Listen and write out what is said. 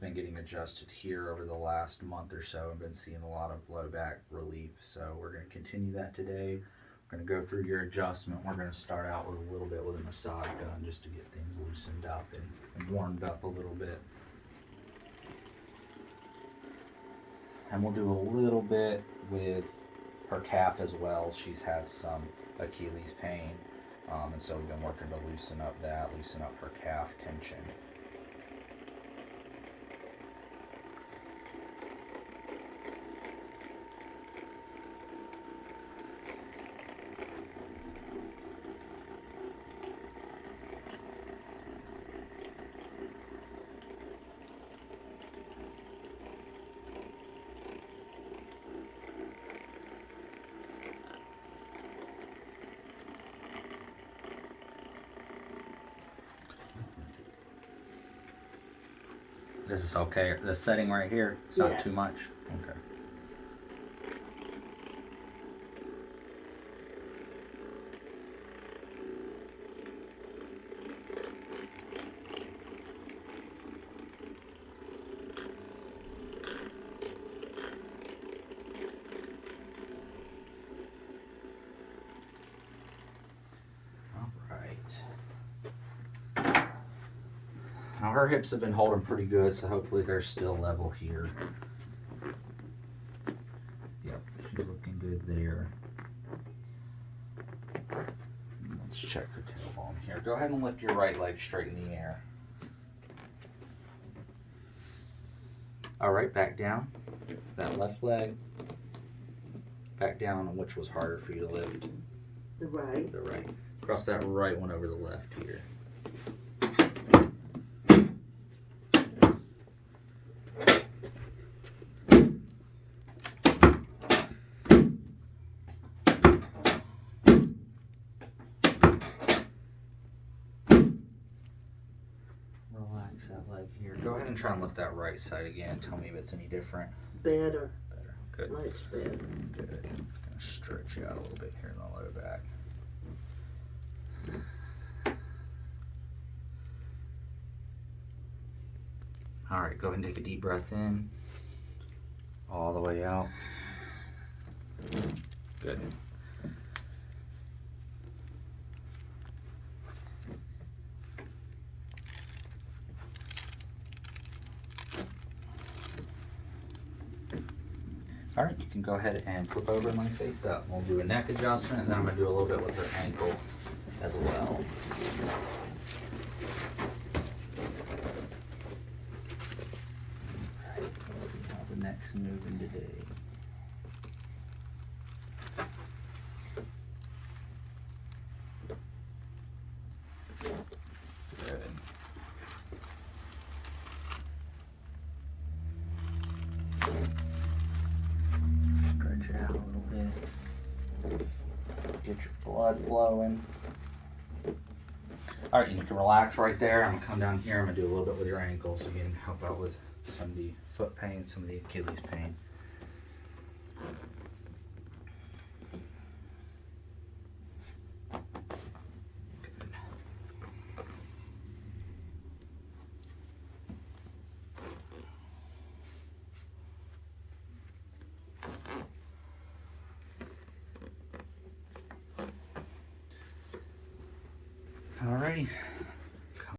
been getting adjusted here over the last month or so. I've been seeing a lot of low back relief, so we're going to continue that today. We're going to go through your adjustment. We're going to start out with a little bit with a massage gun just to get things loosened up and warmed up a little bit. And we'll do a little bit with her calf as well. She's had some Achilles pain, and so we've been working to loosen up her calf tension. This is okay. The setting right here, it's not too much. Okay. Now her hips have been holding pretty good, so hopefully they're still level here. Yep, she's looking good there. Let's check her tailbone here. Go ahead and lift your right leg straight in the air. All right, back down. That left leg. Back down, which was harder for you to lift? The right. The right. Cross that right one over the left here. Relax that leg here. Go ahead and try and lift that right side again. Tell me if it's any different. Better. Better. Good. Much better. Good. I'm gonna stretch you out a little bit here in the low back. All right, go ahead and take a deep breath in, all the way out. Good. All right, you can go ahead and flip over and lay face up. We'll do a neck adjustment, and then I'm gonna do a little bit with her ankle as well. All right, let's see how the neck's moving today. Good. Stretch it out a little bit. Get your blood flowing. All right, you can relax right there. I'm gonna come down here. I'm gonna do a little bit with your ankles again, help out with some of the foot pain, some of the Achilles pain. Good. Alrighty.